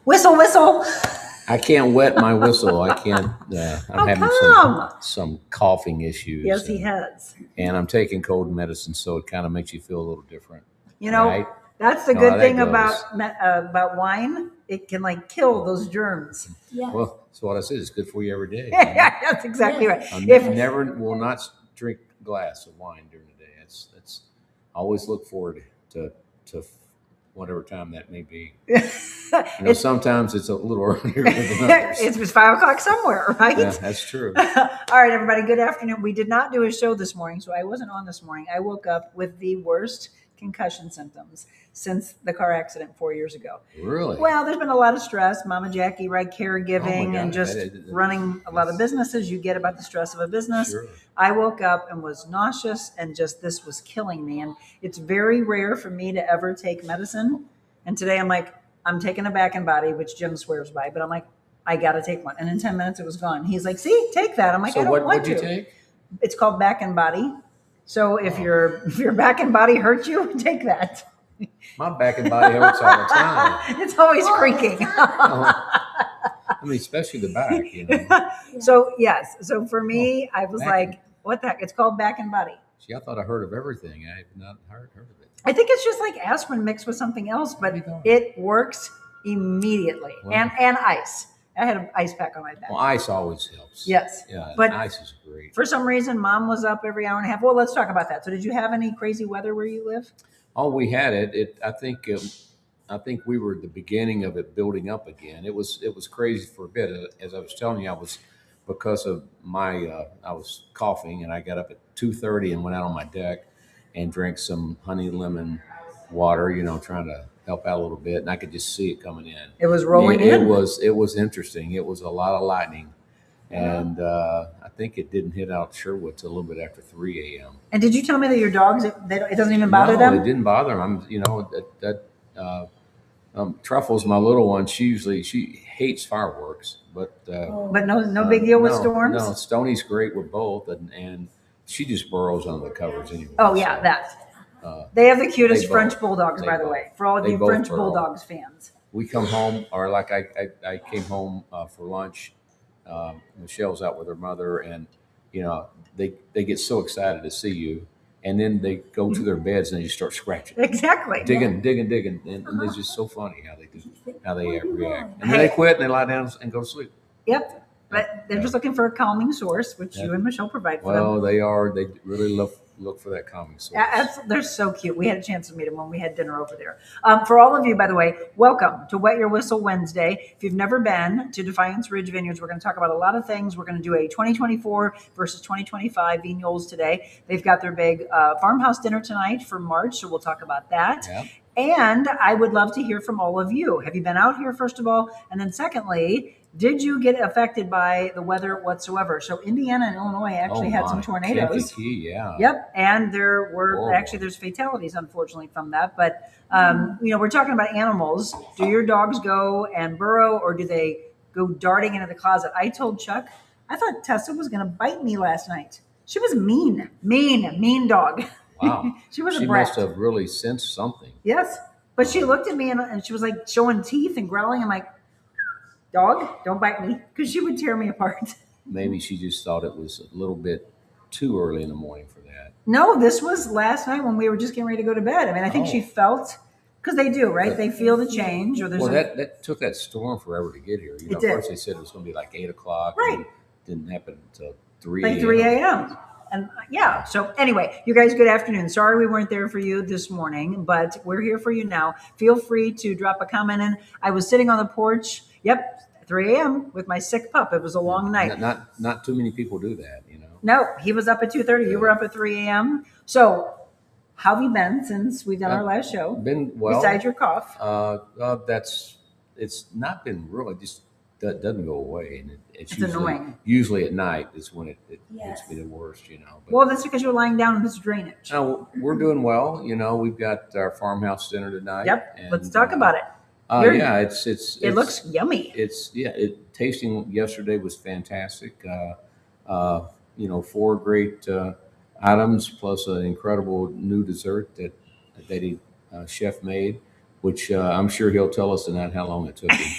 Whistle, whistle. I can't wet my whistle. I can't. I'm having some coughing issues. Yes, he has. And I'm taking cold medicine, so it kind of makes you feel a little different. You know, right? That's the good thing about wine. It can like kill those germs. Yeah. Well, that's what I said. It's good for you every day. Yeah, that's exactly right. I will not drink a glass of wine during the day. It's always look forward to whatever time that may be. Sometimes it's a little earlier than others. It's 5 o'clock somewhere, right? Yeah, that's true. All right, everybody, good afternoon. We did not do a show this morning, so I wasn't on this morning. I woke up with the worst concussion symptoms since the car accident 4 years ago. Really? Well, there's been a lot of stress. Mama Jackie, right, caregiving and just running a lot of businesses. You get about the stress of a business. Sure. I woke up and was nauseous and just this was killing me. And it's very rare for me to ever take medicine. And today I'm like, I'm taking a back and body, which Jim swears by, but I'm like, I got to take one. And in 10 minutes it was gone. He's like, see, take that. I'm like, so I don't want to. What did you take? It's called back and body. So if your back and body hurts you, take that. My back and body hurts all the time. It's always creaking. I mean, especially the back, So yes. So for me, I was like, what the heck? It's called back and body. See, I thought I heard of everything. I have not heard of it. I think it's just like aspirin mixed with something else, but it works immediately. Well, and ice. I had an ice pack on my back. Well, ice always helps. Yes. Yeah, but ice is great. For some reason, Mom was up every hour and a half. Well, let's talk about that. So did you have any crazy weather where you live? Oh, we had it. I think we were at the beginning of it building up again. It was crazy for a bit. As I was telling you, because of my I was coughing and I got up at 2:30 and went out on my deck and drank some honey lemon water, trying to help out a little bit, and I could just see it coming in. It was rolling in. It was interesting. It was a lot of lightning, and I think it didn't hit out Sherwood till a little bit after 3 a.m. And did you tell me that your dogs, it doesn't even bother them? No, it didn't bother them. Truffle's my little one. She hates fireworks, but no big deal with storms. No, Stoney's great with both, and she just burrows under the covers anyway. Oh yeah, that. They have the cutest French bulldogs, by the way, for all of you French bulldogs fans. We come home, or like I came home for lunch. Michelle's out with her mother, and they get so excited to see you, and then they go to their beds and they just start scratching, exactly, digging, and it's just so funny how they react, and then they quit and they lie down and go to sleep. Yep. But they're just looking for a calming source, which you and Michelle provide for them. Well, they are. They really look for that calming source. They're so cute. We had a chance to meet them when we had dinner over there. For all of you, by the way, welcome to Wet Your Whistle Wednesday. If you've never been to Defiance Ridge Vineyards, we're going to talk about a lot of things. We're going to do a 2024 versus 2025 Vignoles today. They've got their big farmhouse dinner tonight for March, so we'll talk about that. Yeah. And I would love to hear from all of you. Have you been out here, first of all? And then secondly, did you get affected by the weather whatsoever? So Indiana and Illinois actually had some tornadoes. Kankakee, yeah. Yep. And there were there's fatalities, unfortunately, from that. But, we're talking about animals. Do your dogs go and burrow, or do they go darting into the closet? I told Chuck, I thought Tessa was going to bite me last night. She was mean dog. Wow. She was a brat. Must have really sensed something. Yes. But she looked at me and she was like showing teeth and growling. I'm like, dog, don't bite me, because she would tear me apart. Maybe she just thought it was a little bit too early in the morning for that. No, this was last night when we were just getting ready to go to bed. I mean, I think she felt, because they do, right? They feel the change. Or that took that storm forever to get here. It did. First they said it was going to be like 8 o'clock. Right. And it didn't happen until 3 a.m. Like 3 a.m. And yeah, so anyway, you guys, good afternoon. Sorry we weren't there for you this morning, but we're here for you now. Feel free to drop a comment in. I was sitting on the porch, 3 a.m. with my sick pup. It was a long night. Not too many people do that, No, he was up at 2:30. You were up at 3 a.m. So how have you been since we've done our last show? Been well. Besides your cough? It's not been really, just that doesn't go away, and it's usually annoying. Usually at night is when it gets to be the worst, But, well, that's because you're lying down in this drainage. No, we're doing well. We've got our farmhouse dinner tonight. Yep. And, let's talk about it. It looks yummy. Tasting yesterday was fantastic. 4 great items plus an incredible new dessert that he chef made, which I'm sure he'll tell us tonight how long it took him.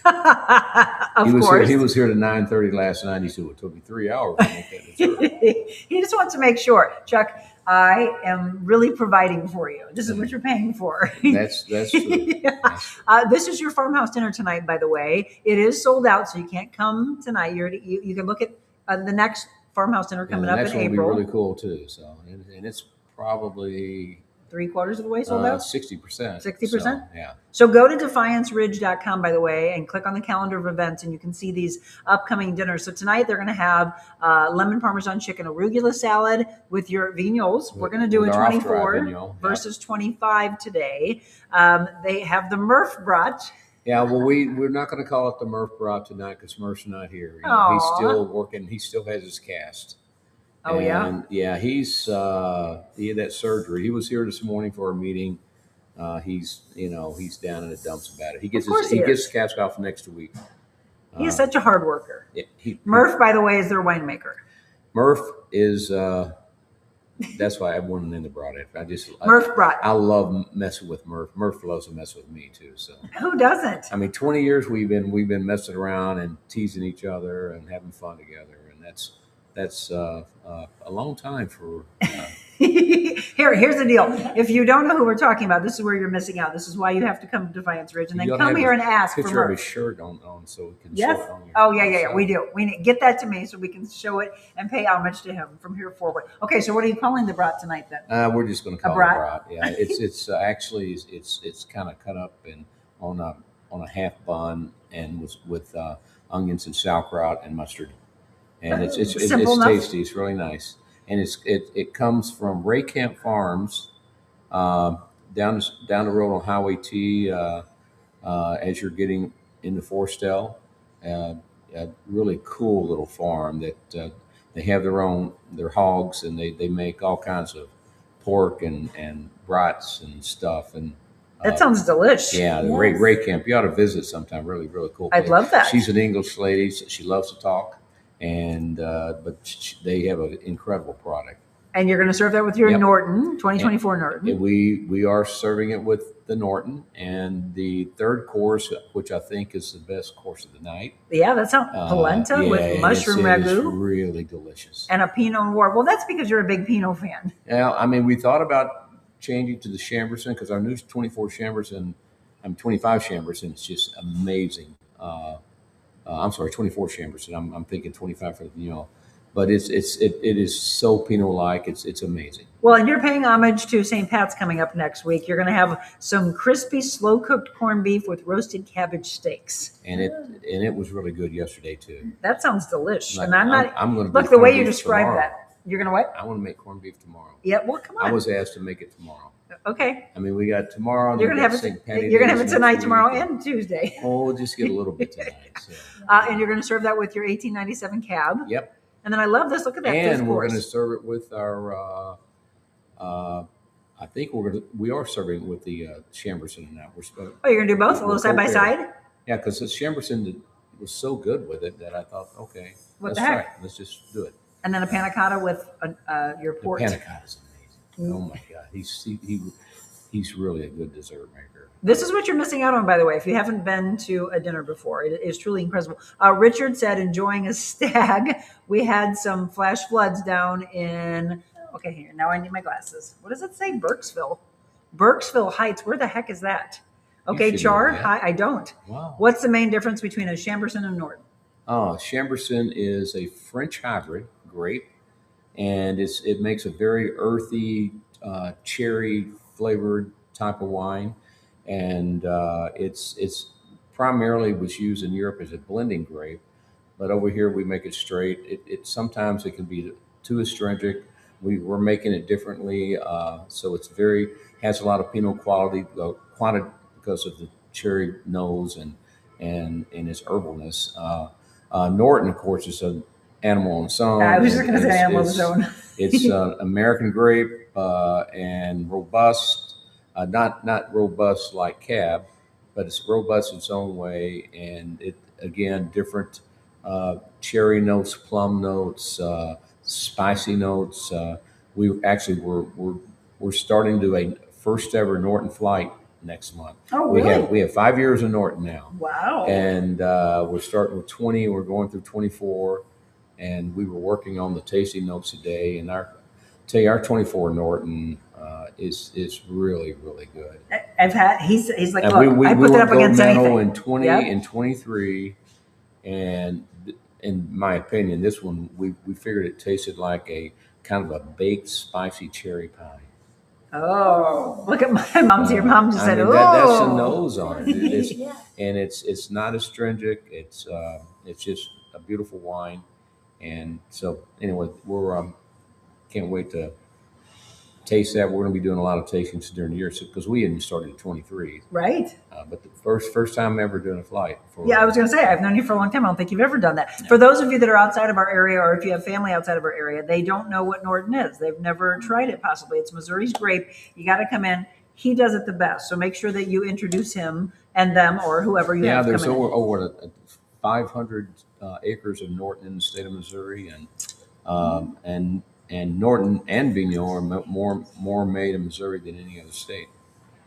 Of He was course. here. He was here to 9:30 last night. He said it took me 3 hours to make that dessert. He just wants to make sure, Chuck, I am really providing for you. This is what you're paying for. That's true. Yeah. That's true. This is your farmhouse dinner tonight, by the way. It is sold out, so you can't come tonight. You can look at the next farmhouse dinner Yeah, coming the up next in one will be April. really cool too. So, and it's probably 3/4 of the way sold out. 60%. 60%? So, yeah. So go to defianceridge.com, by the way, and click on the calendar of events, and you can see these upcoming dinners. So tonight they're going to have lemon parmesan chicken arugula salad with your vignoles. We're going to do With a our off-dry 24 vignole, yeah. versus 25 today. They have the Murph brat. Yeah, well, we're not going to call it the Murph brat tonight because Murph's not here. You know, he's Aw. still working. He still has his cast. Oh, yeah? And yeah, he had that surgery. He was here this morning for a meeting. He's down in the dumps about it. He gets Of course he he gets is. his cast off next week. He is such a hard worker. Yeah, Murph, by the way, is their winemaker. Murph is. That's why I wanted in the brought it. Murph brat. I love messing with Murph. Murph loves to mess with me too. So Who doesn't? I mean, 20 years we've been messing around and teasing each other and having fun together, and that's a long time for. Here's the deal. If you don't know who we're talking about, this is where you're missing out. This is why you have to come to Defiance Ridge and then You ought to come have here a and ask for picture of his Murph. shirt on so we can Yes. show it on your. Oh yeah. so- We do. We need get that to me so we can show it and pay homage to him from here forward. Okay, so what are you calling the brat tonight then? We're just going to call brat? it brat. Yeah, it's actually it's kind of cut up and on a half bun and with onions and sauerkraut and mustard, and it's Simple enough. tasty. It's really nice, and it comes from Ray Camp Farms, down the road on Highway T, as you're getting into Forestell. A really cool little farm that they have their hogs, and they make all kinds of pork and brats and stuff. And That sounds delicious. yeah, the Yes. Ray Camp. You ought to visit sometime. Really, really cool. I'd place. love that. She's an English lady. So she loves to talk, and but they have an incredible product. And you're going to serve that with your Yep. Norton, 2024 Norton. And we are serving it with the Norton, and the third course, which I think is the best course of the night. Yeah, that sounds polenta Yeah, with mushroom it is ragu really delicious. and a Pinot Noir. Well, that's because you're a big Pinot fan. Yeah, I mean, we thought about changing to the Chamberson because our new 24 Chamberson, 25 Chamberson is just amazing. I'm sorry, 24 Chamberson. I'm thinking 25 for the but it is so Pinot like. It's amazing. Well, and you're paying homage to St. Pat's coming up next week. You're going to have some crispy, slow cooked corned beef with roasted cabbage steaks. And it was really good yesterday too. That sounds delicious. Like, And I'm going to look the way you describe that. You're going to what? I want to make corned beef tomorrow. Yeah. Well, come on. I was asked to make it tomorrow. Okay. I mean, we got tomorrow. You're going to have it. You're going to have it tonight, tomorrow, and Tuesday. Oh, we'll just get a little bit tonight. So. And you're going to serve that with your 1897 cab. Yep. And then I love this. Look at that. And we're going to serve it with our. I think we are serving with the Chamberson and that. Oh, you're going to do both, a little side by side. Yeah, because the Chamberson was so good with it that I thought, okay, What the heck? Let's just do it. And then a panna cotta with your port. The panna cotta is amazing. Oh my God, he's really a good dessert maker. This is what you're missing out on, by the way. If you haven't been to a dinner before, it is truly incredible. Richard said, enjoying a stag. We had some flash floods down in, okay, here, now I need my glasses. What does it say? Burkesville Heights. Where the heck is that? Okay, Char, hi, I don't. Wow. What's the main difference between a Chamberson and Norton? Oh, Chamberson is a French hybrid grape, and it makes a very earthy, cherry flavored type of wine. And it's primarily was used in Europe as a blending grape, but over here we make it straight. It sometimes it can be too astringent. We're making it differently, so has a lot of Pinot quality because of the cherry nose and its herbalness. Norton, of course, is an animal on its own. I was just going to say animal on its own. It's American grape and robust. Not robust like cab, but it's robust in its own way, and it again different cherry notes, plum notes, spicy notes. We actually we're starting to do a first ever Norton flight next month. Oh, We really? have 5 years of Norton now, Wow. and we're starting with 20. We're going through 24, and we were working on the tasting notes today. And tell you, our 24 Norton is really really good. I've had. He's like, And look, I we put that were up gold against medal anything. in 20 Yep. and 23, and in my opinion, this one we figured it tasted like a kind of a baked spicy cherry pie. Oh, look at my mom's here. Mom just I said, mean that's the "Oh." nose on it. It's Yeah. and it's not astringent. It's just a beautiful wine, and so anyway, we're can't wait to taste that. We're going to be doing a lot of tastings during the year because we hadn't started at 23, Right. but the first time ever doing a flight. Yeah, I was going to say, I've known you for a long time. I don't think you've ever done that. For those of you that are outside of our area, or if you have family outside of our area, they don't know what Norton is. They've never tried it, possibly. It's Missouri's grape. You got to come in. He does it the best. So make sure that you introduce him and them or whoever you Yeah, have there's coming in. over 500 acres of Norton in the state of Missouri, and Norton and Vignoles are more made in Missouri than any other state.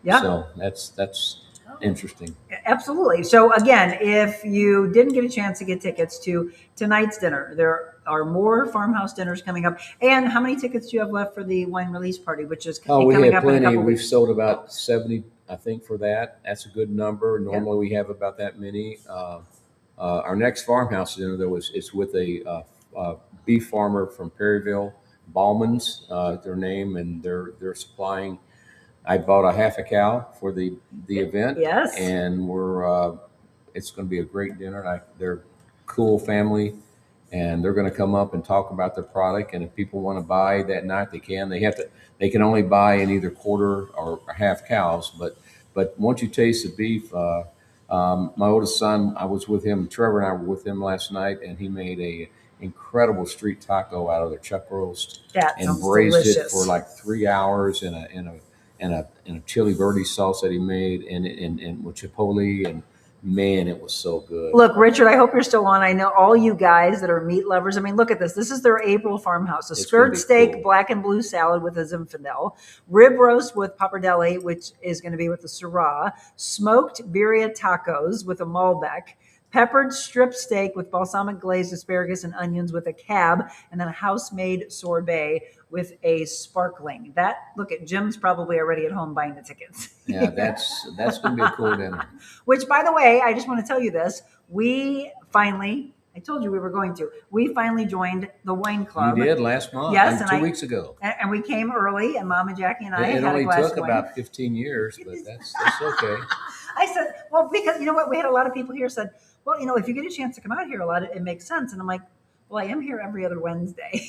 Yeah. So that's interesting. Absolutely. So again, if you didn't get a chance to get tickets to tonight's dinner, there are more farmhouse dinners coming up. And how many tickets do you have left for the wine release party, which is Oh, we coming have up in a plenty. couple We've weeks? sold about 70, I think, for that. That's a good number. Normally we have about that many. Our next farmhouse dinner, though, is with a beef farmer from Perryville, Ballman's, their name, and they're supplying. I bought a half a cow for the event, Yes. and it's going to be a great dinner. They're cool family, and they're going to come up and talk about their product. And if people want to buy that night, they can. They can only buy in either quarter or half cows. But once you taste the beef, my oldest son, I was with him. Trevor and I were with him last night, and he made a incredible street taco out of their chuck roast That and sounds braised delicious. it for like 3 hours in a chili verde sauce that he made, and with chipotle, and man, it was so good. Look, Richard, I hope you're still on. I know all you guys that are meat lovers. I mean, look at this. This is their April farmhouse. A It's gonna skirt be steak, cool. black and blue salad with a Zinfandel, rib roast with pappardelle, which is going to be with the Syrah, smoked birria tacos with a Malbec, peppered strip steak with balsamic glazed asparagus and onions with a cab, and then a house-made sorbet with a sparkling. That, look at Jim's probably already at home buying the tickets. Yeah, that's going to be a cool dinner. Which, by the way, I just want to tell you this. We finally, I told you we were going to, we finally joined the wine club. You did last month. Yes, and and 2 weeks ago. And we came early, and Mom and Jackie and I It had a only glass took of wine. about 15 years, but that's okay. I said, well, because you know what? We had a lot of people here said, well, you know, if you get a chance to come out here a lot, it makes sense. And I'm like, well, I am here every other Wednesday.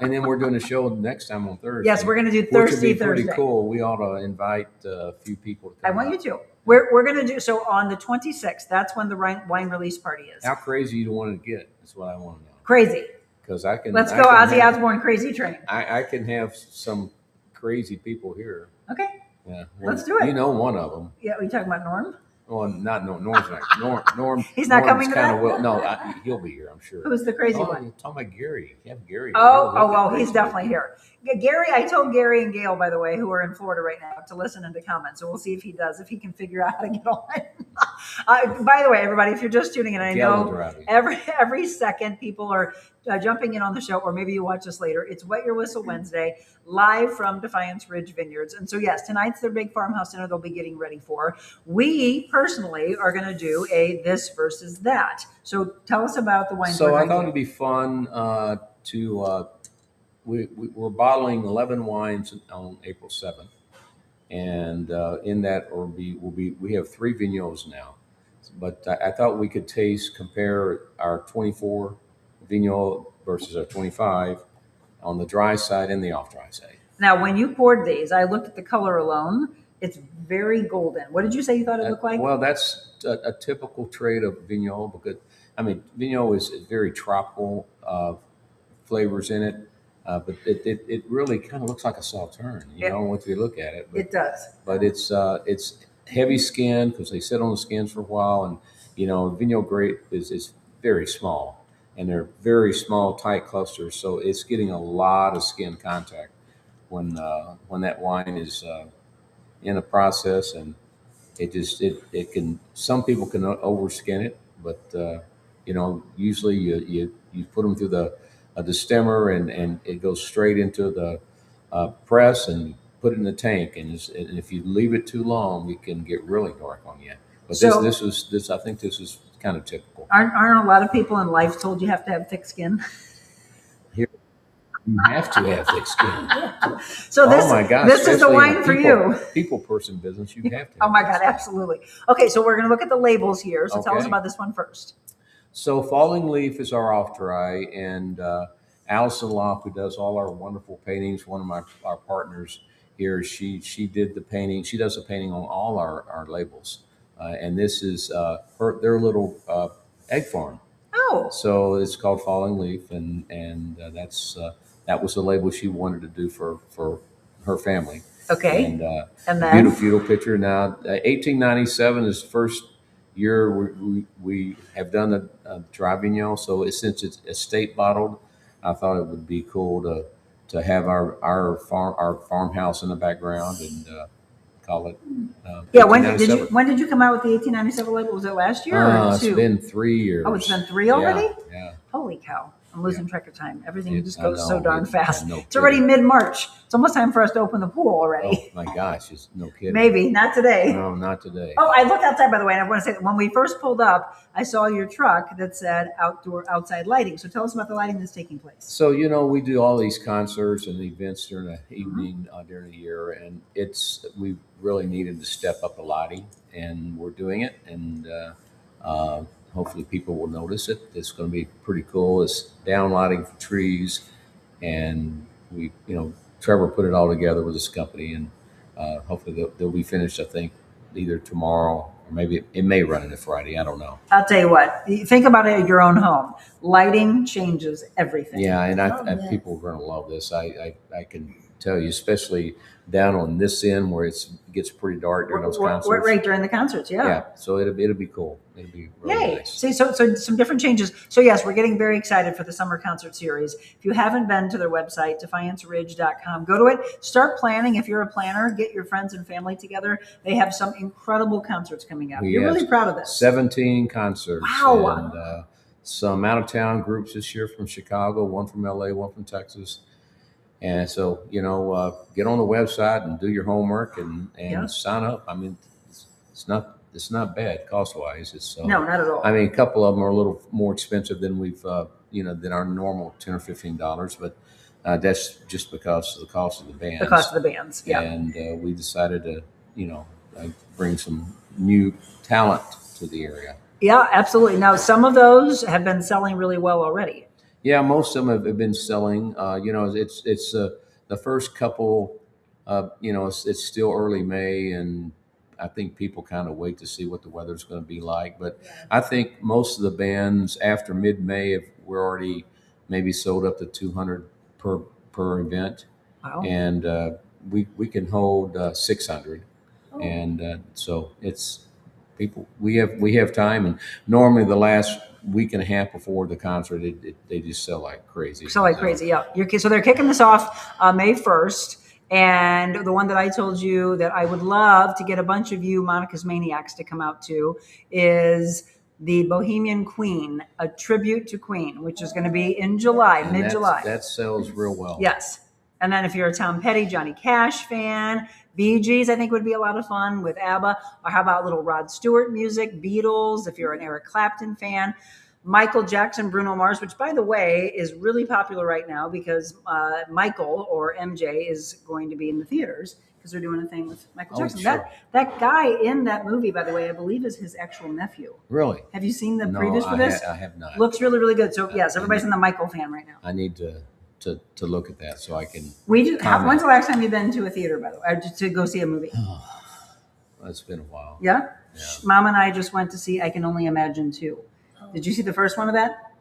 And then we're doing a show next time on Thursday. Yes, we're going to do which would Thursday. be pretty cool. We ought to invite a few people to I come want out. you to. We're going to do, so on the 26th, that's when the wine release party is. How crazy you want to get? That's what I want to know. Crazy. Because I can. Let's I go can Ozzy have- Osbourne crazy train. I can have some crazy people here. Okay. Yeah, Let's do it. You know one of them. Yeah, are you talking about Norm? Well, not Norm. Norm's not. Norm. He's not Norm's coming to kinda that? Well, no, he'll be here, I'm sure. Who's the crazy Oh, one? you're talking about Gary. You have Gary. Well, he's definitely here. Gary, I told Gary and Gail, by the way, who are in Florida right now, to listen and to comment. So we'll see if he does, if he can figure out how to get on. By the way, everybody, if you're just tuning in, I know every second people are jumping in on the show, or maybe you watch us later. It's Wet Your Whistle Wednesday, live from Defiance Ridge Vineyards. And so, yes, tonight's their big farmhouse dinner they'll be getting ready for. We personally are going to do a this versus that. So tell us about the wine. So I thought it'd be fun we're bottling 11 wines on April 7th. And in that we have 3 Vignoles now. But I thought we could compare our 24 Vignole versus our 25 on the dry side and the off dry side. Now, when you poured these, I looked at the color alone. It's very golden. What did you say you thought it looked like? Well, that's a typical trait of Vignole because, Vignole is very tropical flavors in it. But it really kind of looks like a Sauterne, once you look at it. But, it does. But it's heavy skin because they sit on the skins for a while, and Vignoble grape is very small, and they're very small, tight clusters, so it's getting a lot of skin contact when that wine is in a process, and it can, some people can overskin it, but usually you put them through the a destemmer, and it goes straight into the press, and put it in the tank, and if you leave it too long, it can get really dark on you. But So this I think this is kind of typical. aren't a lot of people in life told you have to have thick skin? Here you have to have thick skin. So Oh my gosh! this is the Especially in wine a for you. people person business, you have to. Oh Have my thick God, skin. absolutely. Okay, so we're going to look at the labels here. So tell us Okay. about this one first. So Falling Leaf is our off dry, and Allison Locke, who does all our wonderful paintings, one of our partners here, she did the painting. She does the painting on all our labels, and this is their little egg farm. Oh, So it's called Falling Leaf, and that was the label she wanted to do for her family. okay. And And then beautiful picture. Now, 1897 is the first year we have done the dry Vignon. So since it's estate bottled, I thought it would be cool to have our farmhouse in the background, and call it yeah, 1897. when did you come out with the 1897 label? Was it last year or It's two? been 3 years. Oh, it's been three already? Yeah. Holy cow. I'm losing track of time. Everything just I goes so know, darn fast. no It's already kidding. mid-March. It's almost time for us to open the pool Oh already. my gosh, it's no kidding. Maybe, not today. No, not today. Oh, I looked outside, by the way, and I want to say that when we first pulled up, I saw your truck that said outside lighting. So tell us about the lighting that's taking place. So we do all these concerts and events during the evening, during the year, and we really needed to step up the lighting, and we're doing it, and hopefully people will notice it. It's going to be pretty cool. It's down lighting for trees, and Trevor put it all together with this company, and hopefully they'll be finished, I think, either tomorrow, or maybe it may run into Friday. I don't know. I'll tell you what, you think about it at your own home. Lighting changes everything. Yeah, and yes. people are going to love this. I can tell you, especially down on this end where it gets pretty dark during those concerts. Right during the concerts, yeah. Yeah, so it'll be cool. It'll be really Yay. nice. See, so some different changes. So yes, we're getting very excited for the summer concert series. If you haven't been to their website, defianceridge.com, go to it. Start planning. If you're a planner, get your friends and family together. They have some incredible concerts coming up. You're really proud of this. 17 concerts. Wow. And some out of town groups this year from Chicago, one from LA, one from Texas. And so, get on the website and do your homework and sign up. I mean, it's not bad cost wise. No, not at all. I mean, a couple of them are a little more expensive than than our normal $10 or $15, but that's just because of the cost of the bands. The cost of the bands, yeah. And we decided to, bring some new talent to the area. Yeah, absolutely. Now, some of those have been selling really well already. Yeah, most of them have been selling. It's the first couple. It's still early May, and I think people kind of wait to see what the weather's going to be like. But I think most of the bands after mid-May we're already maybe sold up to 200 per event. Wow. And we can hold 600, and so it's people. We have time, and normally the last week and a half before the concert, they just sell like crazy. Yeah. So they're kicking this off May 1st. And the one that I told you that I would love to get a bunch of you Monica's Maniacs to come out to is the Bohemian Queen, a tribute to Queen, which is going to be in July, mid-July. That sells real well. Yes. And then if you're a Tom Petty, Johnny Cash fan, Bee Gees, I think would be a lot of fun with ABBA. Or how about a little Rod Stewart music, Beatles, if you're an Eric Clapton fan. Michael Jackson, Bruno Mars, which, by the way, is really popular right now because Michael, or MJ, is going to be in the theaters because they're doing a thing with Michael Jackson. Sure. That guy in that movie, by the way, I believe is his actual nephew. Really? Have you seen the previews for this? I have not. Looks really, really good. So, yes, everybody's in the Michael fan right now. I need to look at that so I can. When's the last time you've been to a theater, by the way, or to go see a movie? It's been a while. Yeah? Mom and I just went to see I Can Only Imagine 2. Did you see the first one of that?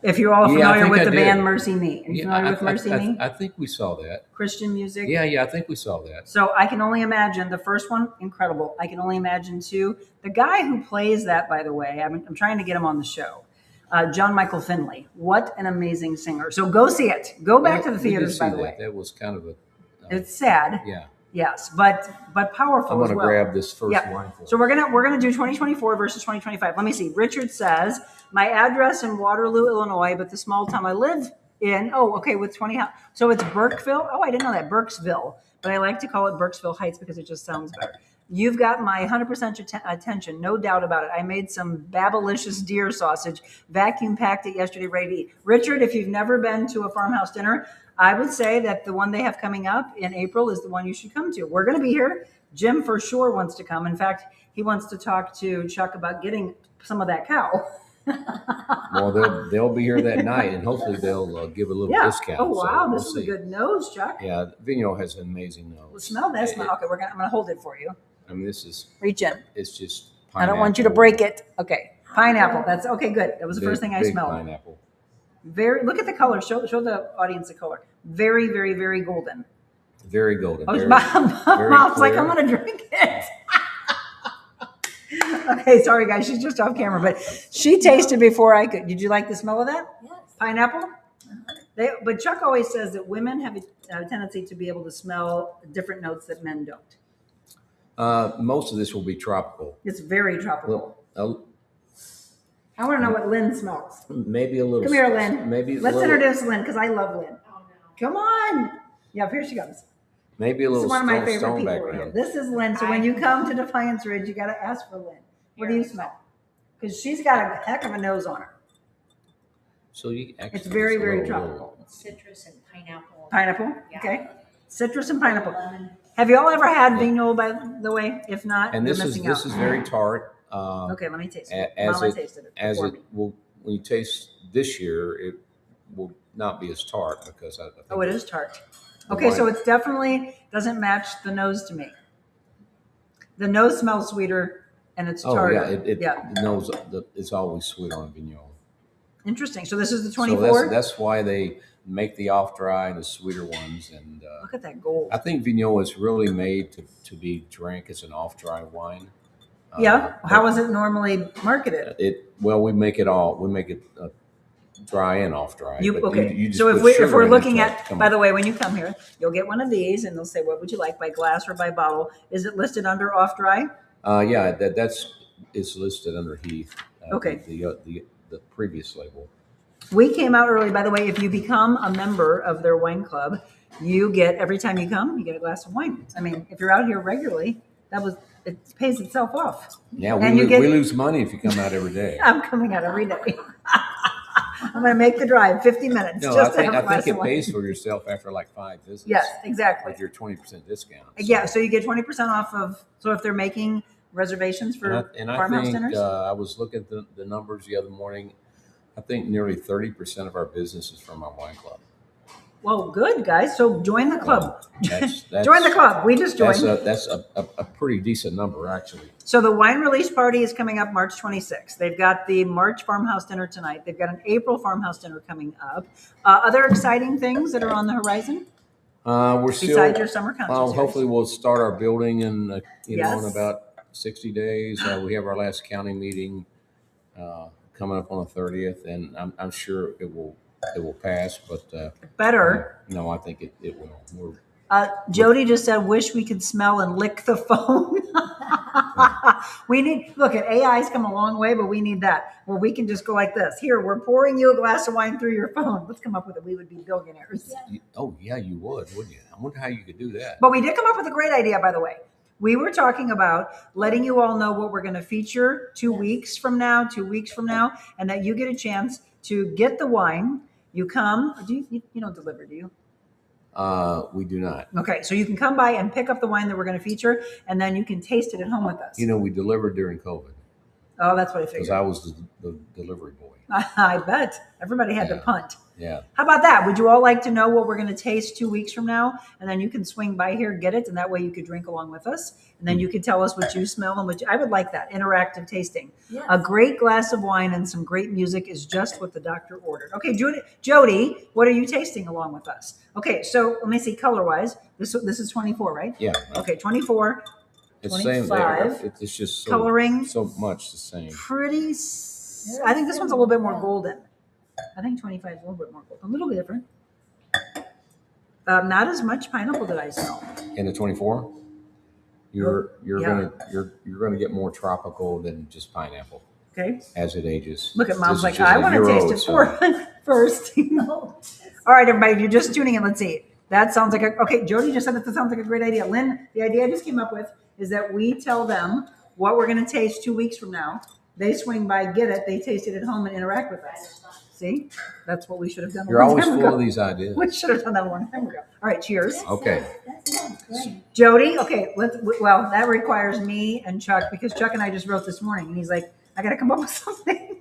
If you're all familiar with the band Mercy Me. Are you familiar with Mercy Me? I think we saw that. Christian music. Yeah, I think we saw that. So I Can Only Imagine, the first one, incredible. I Can Only Imagine 2. The guy who plays that, by the way, I'm trying to get him on the show. John Michael Finley. What an amazing singer. So go see it. Go back to the theaters, by the way. That was kind of a... it's sad. Yeah. Yes, but powerful I'm going as to well. grab this first Yeah. wine for So you. we're gonna do 2024 versus 2025. Let me see. Richard says my address in Waterloo, Illinois, but the small town I live in. Oh, okay, with 20. So it's Burkeville. Oh, I didn't know that, Burkesville. But I like to call it Burkesville Heights because it just sounds better. You've got my 100% attention, no doubt about it. I made some babylicious deer sausage, vacuum packed it yesterday, ready to eat. Richard, if you've never been to a farmhouse dinner, I would say that the one they have coming up in April is the one you should come to. We're going to be here. Jim for sure wants to come. In fact, he wants to talk to Chuck about getting some of that cow. Well, they'll be here that night, and hopefully they'll give a little Yeah. discount. Oh wow, so this we'll is a see. good nose, Chuck. Yeah, Vignoles has an amazing nose. Well, smell that. Smell. Okay, I'm gonna hold it for you. I mean, this is Reach in. it's just. I don't want you to break it. Okay, pineapple. That's okay. Good. That was the first thing I big smelled. Pineapple. Very. Look at the color. Show the audience the color. Very, very, very golden. Very golden. Oh, Very, Mom's like, clear. I'm gonna drink it. Okay, sorry guys, she's just off camera, but she tasted before I could. Did you like the smell of that? Yes. Pineapple? But Chuck always says that women have a tendency to be able to smell different notes that men don't. Most of this will be tropical. It's very tropical. Well, I want to know what Lynn smells. maybe a little. Come here, Lynn. Maybe Let's little, introduce Lynn because I love Lynn. Oh, no. Come on. Yeah, here she comes. Maybe a This little is one of my favorite stone people right here. background. This is Lynn. So when you come to Defiance Ridge, you got to ask for Lynn. What do you smell? Because she's got a heck of a nose on her. So you actually, It's very, a very little- tropical. Citrus and pineapple. Pineapple. Yeah. Okay. Citrus and pineapple. Lemon. Have you all ever had Vignole, by the way? If not, And you're this missing is out. very tart. Okay, let me taste it. As Mama it tasted it. as for it me. will when you taste this year, it will not be as tart because I think Oh, it is tart. the Okay, so wine- it's definitely doesn't match the nose to me. The nose smells sweeter and it's Oh tart. yeah, it Yeah. knows it's always sweet on Vignoles. Interesting. So this is the So 24. that's why they make the off dry and the sweeter ones. And Look at that gold. I think Vignoles is really made to be drank as an off dry wine. Yeah. How is it normally marketed? We make it all. We make it dry and off dry. but Okay. you just So put if sugar we're in it looking to at, come by up. the way, when you come here, you'll get one of these, and they'll say, "What would you like, by glass or by bottle?" Is it listed under off dry? Yeah, that's it's listed under Heath. Okay. The previous label. We came out early, by the way. If you become a member of their wine club, you get every time you come, you get a glass of wine. I mean, if you're out here regularly, it pays itself off. Yeah, And you get- we lose money if you come out every day. I'm coming out every day. I'm going to make the drive 50 minutes. No, just I think to have a glass it of wine. pays for yourself after like 5 visits. Yes, exactly. With your 20% discount. Yeah, so you get 20% off of. So if they're making reservations for And I farmhouse think dinners, I was looking at the numbers the other morning. I think nearly 30% of our business is from our wine club. well, good guys. So join the club. That's Join the club. We just joined. That's a pretty decent number, actually. So the wine release party is coming up March 26th. They've got the March farmhouse dinner tonight. They've got an April farmhouse dinner coming up. Other exciting things that are on the horizon We're still. besides your summer concert Well, series? hopefully we'll start our building in in Yes. about 60 days. We have our last county meeting coming up on the 30th, and I'm sure it will pass. But Better. no, I think it will. Jody just said, "Wish we could smell and lick the phone." We need look at AI's come a long way, but we need that where we can just go like this. Here, we're pouring you a glass of wine through your phone. Let's come up with it. We would be billionaires. Oh yeah, you would, wouldn't you? I wonder how you could do that. But we did come up with a great idea, by the way. We were talking about letting you all know what we're going to feature 2 weeks from now, and that you get a chance to get the wine. You come. You don't deliver, do you? We do not. Okay, so you can come by and pick up the wine that we're going to feature, and then you can taste it at home with us. We delivered during COVID Oh, that's what I because figured. I was the delivery boy. I bet everybody had to Yeah. punt. Yeah. How about that? Would you all like to know what we're going to taste 2 weeks from now? And then you can swing by here, get it, and that way you could drink along with us. And then you could tell us what you smell and I would like that interactive tasting. Yes. A great glass of wine and some great music is just what the doctor ordered. Okay, Jody, what are you tasting along with us? Okay, so let me see color wise. This is 24, right? Yeah. Okay, 24. It's the same. 25. It's just so, Coloring. so much the same. Pretty. I think this one's a little bit more golden. I think 25 is a little bit more golden. A little bit different. Not as much pineapple that I smell. In the 24, you're Yeah. gonna get more tropical than just pineapple Okay. as it ages. Look at Mom's This is like, just I a want to year taste old, it so- first. All right, everybody, if you're just tuning in, let's see. That sounds like okay. Jody just said that sounds like a great idea. Lynn, the idea I just came up with is that we tell them what we're going to taste 2 weeks from now. They swing by, get it, they taste it at home, and interact with us. See, that's what we should have done. You're always full of these ideas. We should have done that a long time ago. All right, cheers. Okay. That sounds great. Jody, okay, well, that requires me and Chuck because Chuck and I just wrote this morning, and he's like, I got to come up with something.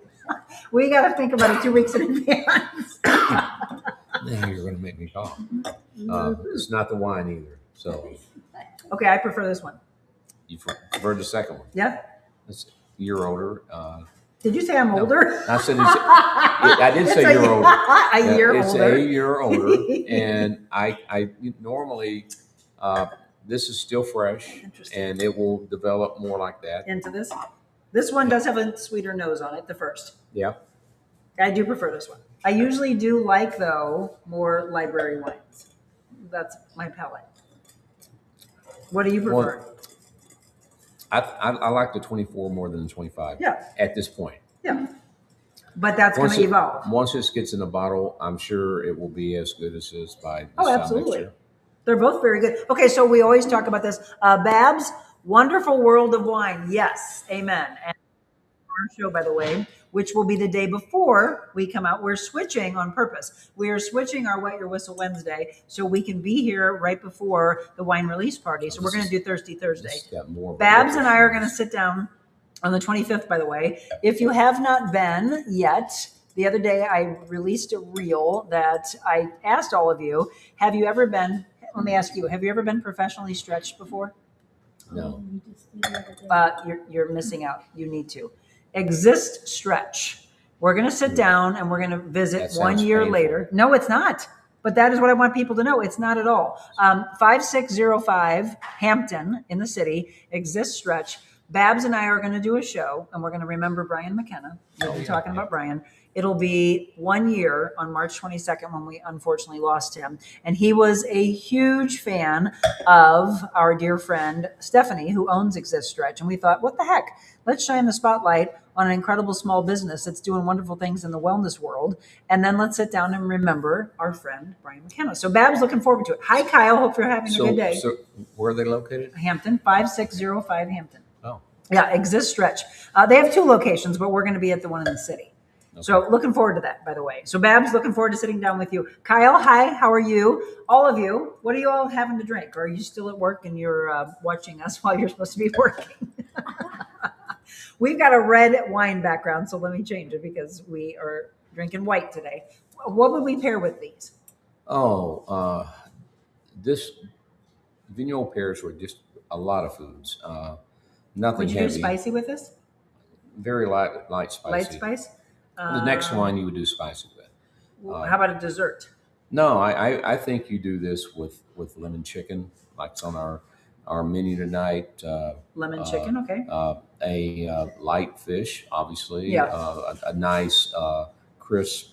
We got to think about it 2 weeks in advance. Now you're going to make me cough. It's not the wine either. So Okay, I prefer this one. you prefer the second one. Yeah. It's a year older. Did you say I'm older? I said I did say you're older. A year it's older. a year older, and I normally this is still fresh, Interesting. and it will develop more like that. Into this. This one does have a sweeter nose on it, the first. Yeah. I do prefer this one. I usually do like, though, more library wines. That's my palate. What do you prefer? Well, I like the 24 more than the 25. Yeah. At this point. Yeah. But that's going to evolve. Once this gets in a bottle, I'm sure it will be as good as this by this Oh, time absolutely. next year. They're both very good. Okay, so we always talk about this. Babs, Wonderful World of Wine. Yes, amen. And our show, by the way, which will be the day before we come out, we're switching on purpose. We are switching our Wet Your Whistle Wednesday so we can be here right before the wine release party. So we're going to do Thirsty Thursday. This got more Babs and I are going to sit down on the 25th, by the way. If you have not been yet, the other day I released a reel that I asked all of you, have you ever been, let me ask you, have you ever been professionally stretched before? No. You just did the other day. You're missing out. You need to. Exist Stretch. We're going to sit down and we're going to visit That 1 sounds year painful. later. No, it's not. But that is what I want people to know. It's not at all. 5605 Hampton in the city, Exist Stretch. Babs and I are going to do a show, and we're going to remember Brian McKenna. We'll be talking about Brian. It'll be 1 year on March 22nd when we unfortunately lost him. And he was a huge fan of our dear friend Stephanie, who owns Exist Stretch. And we thought, what the heck? Let's shine the spotlight on an incredible small business that's doing wonderful things in the wellness world. And then let's sit down and remember our friend Brian McKenna. So Babs, looking forward to it. Hi, Kyle. Hope you're having a good day. So where are they located? Hampton, 5605 Hampton. Oh. Yeah, Exist Stretch. They have 2 locations, but we're going to be at the one in the city. Okay. So looking forward to that, by the way. So Babs, looking forward to sitting down with you. Kyle, hi, how are you? All of you, what are you all having to drink? Or are you still at work and you're watching us while you're supposed to be working? We've got a red wine background, so let me change it because we are drinking white today. What would we pair with these? Oh, this Vignoles pairs were just a lot of foods. Nothing Would you heavy. do spicy with this? Very light spicy. Light spice? The next one you would do spicy with. How about a dessert? No, I think you do this with lemon chicken, like it's on our menu tonight. Lemon chicken, okay. A light fish, obviously. Yeah. A nice crisp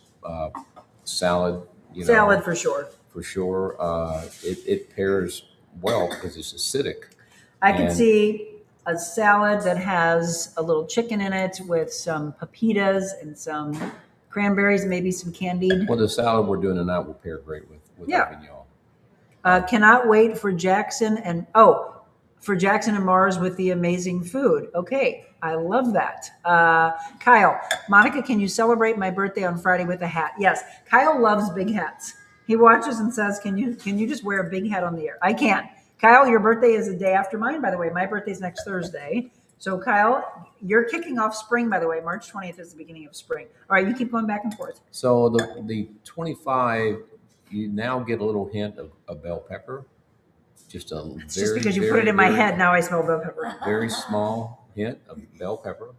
salad. Salad for sure. For sure. It pairs well because it's acidic. I can And- see a salad that has a little chicken in it with some pepitas and some cranberries, maybe some candied. Well, the salad we're doing tonight will pair great with Yeah. our Vignoles. Cannot wait for Jackson and Mars with the amazing food. Okay, I love that. Kyle, Monica, can you celebrate my birthday on Friday with a hat? Yes, Kyle loves big hats. He watches and says, "Can you just wear a big hat on the air?" I can. Kyle, your birthday is a day after mine, by the way. My birthday's next Thursday. So, Kyle, you're kicking off spring, by the way. March 20th is the beginning of spring. All right, you keep going back and forth. So the 25, you now get a little hint of bell pepper. Just It's just because you put it in my head, now I smell bell pepper. Very small hint of bell pepper.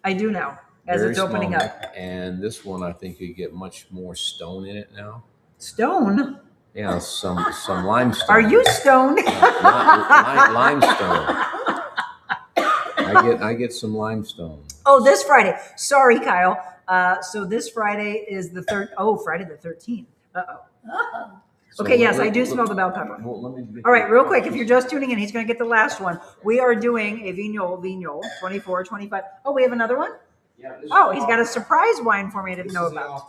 I do now, as Very it's opening small up. hint. And this one, I think you get much more stone in it now. Stone? Yeah, some limestone. Are you stoned? Limestone. I get some limestone. Oh, this Friday. Sorry, Kyle. So this Friday is the third. Oh, Friday the 13th. Uh-oh. Oh, Okay, yes, I do smell the bell pepper. Well, let me All right, real quick, if you're just tuning in, he's going to get the last one. We are doing a Vignole 24, 25. Oh, we have another one? Yeah, Oh, he's got a surprise wine for me I didn't know about.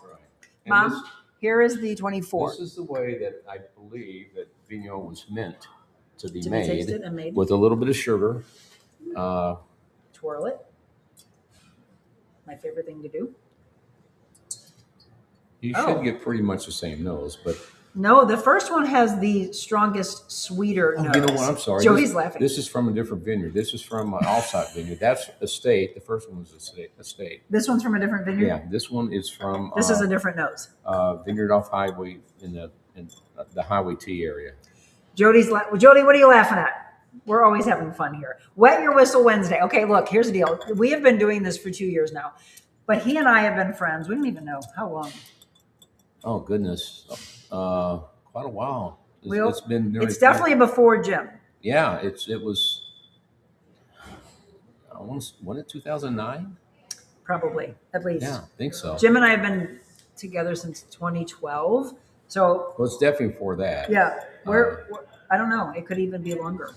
Mom, here is the 24. This is the way that I believe that Vignole was meant to be taste it and made? with a little bit of sugar. Twirl it. My favorite thing to do. You should get pretty much the same nose, but no, the first one has the strongest, sweeter nose. You know what? I'm sorry. Joey's laughing. This is from a different vineyard. This is from an offsite vineyard. That's estate. The first one was estate. This one's from a different vineyard? Yeah, this one is from... This is a different nose. Vineyard off highway in the Highway T area. Jody, what are you laughing at? We're always having fun here. Wet Your Whistle Wednesday. Okay, look, here's the deal. We have been doing this for 2 years now, but he and I have been friends. We don't even know how long. Oh, goodness. Quite a while. It's been... It's definitely before Jim. Yeah, it was... wasn't it 2009? Probably, at least. Yeah, I think so. Jim and I have been together since 2012. So... Well, it's definitely before that. Yeah. I don't know. It could even be longer.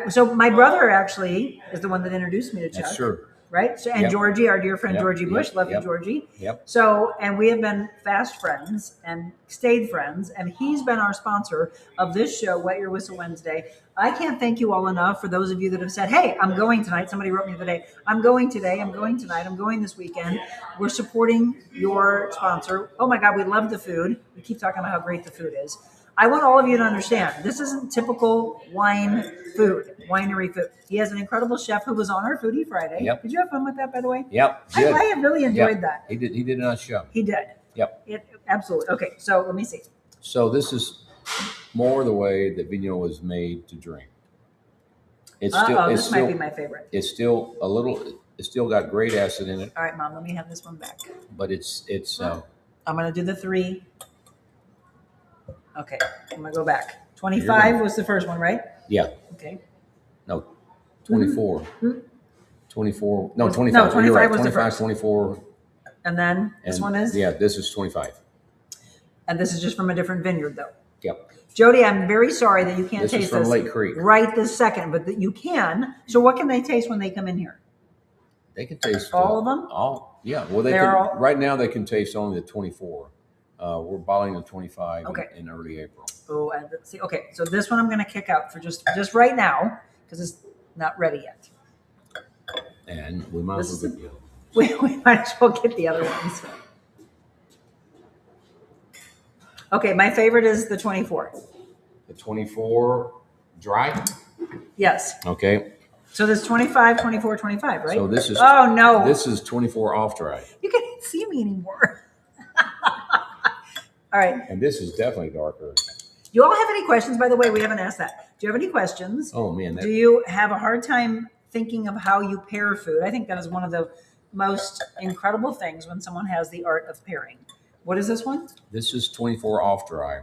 So my brother actually is the one that introduced me to Chuck. Sure. Right? So, and Georgie, our dear friend Georgie Bush, love you, Georgie. Yep. So, and we have been fast friends and stayed friends, and he's been our sponsor of this show, Wet Your Whistle Wednesday. I can't thank you all enough for those of you that have said, hey, I'm going tonight. Somebody wrote me the other day, I'm going today, I'm going tonight, I'm going this weekend. We're supporting your sponsor. Oh my God, we love the food. We keep talking about how great the food is. I want all of you to understand, this isn't typical winery food. He has an incredible chef who was on our Foodie Friday. Yep. Did you have fun with that, by the way? Yep. I have really enjoyed that. He did a nice job. He did. Yep. Absolutely. Okay, so let me see. So this is more the way that Vignole is made to drink. This might be my favorite. It's still got great acid in it. All right, Mom, let me have this one back. But it's I'm going to do the 3. Okay, I'm going to go back. 25 was the first one, right? Yeah. Okay. No, 24. Mm-hmm. 24. No, 25. No, 25 right. was 25, the first. 24. And then this one is? Yeah, this is 25. And this is just from a different vineyard, though. Yep. Jody, I'm very sorry that you can't taste this from Lake Creek right this second, but that you can. So what can they taste when they come in here? They can taste all of them. Yeah. Well, right now they can taste only the 24. We're bottling the 25 in early April. Oh, let's see. Okay, so this one I'm going to kick out for just right now because it's not ready yet. And we might as well get the other ones. We might as well get the other ones. Okay, my favorite is the 24. The 24 dry? Yes. Okay. So there's 25, 24, 25, right? So this is... Oh, no. This is 24 off dry. You can't see me anymore. All right. And this is definitely darker. Do you all have any questions? By the way, we haven't asked that. Do you have any questions? Oh, man. Do you have a hard time thinking of how you pair food? I think that is one of the most incredible things when someone has the art of pairing. What is this one? This is 24 off dry.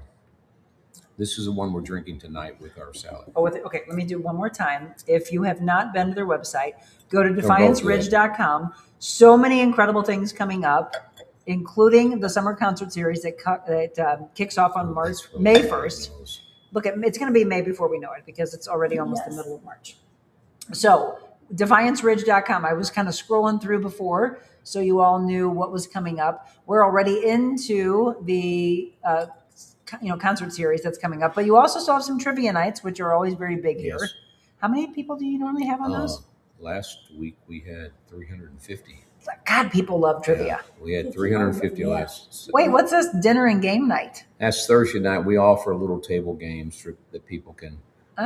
This is the one we're drinking tonight with our salad. Oh, okay. Let me do it one more time. If you have not been to their website, go to defianceridge.com. So many incredible things coming up, including the summer concert series that kicks off on May 1st. Look, it's going to be May before we know it because it's already almost the middle of March. So defianceridge.com. I was kind of scrolling through before, so you all knew what was coming up. We're already into the concert series that's coming up, but you also still have some trivia nights, which are always very big here. How many people do you normally have on those? Last week we had 350. God, people love trivia. Yeah, we had 350 last. Wait, what's this dinner and game night? That's Thursday night. We offer little table games that people can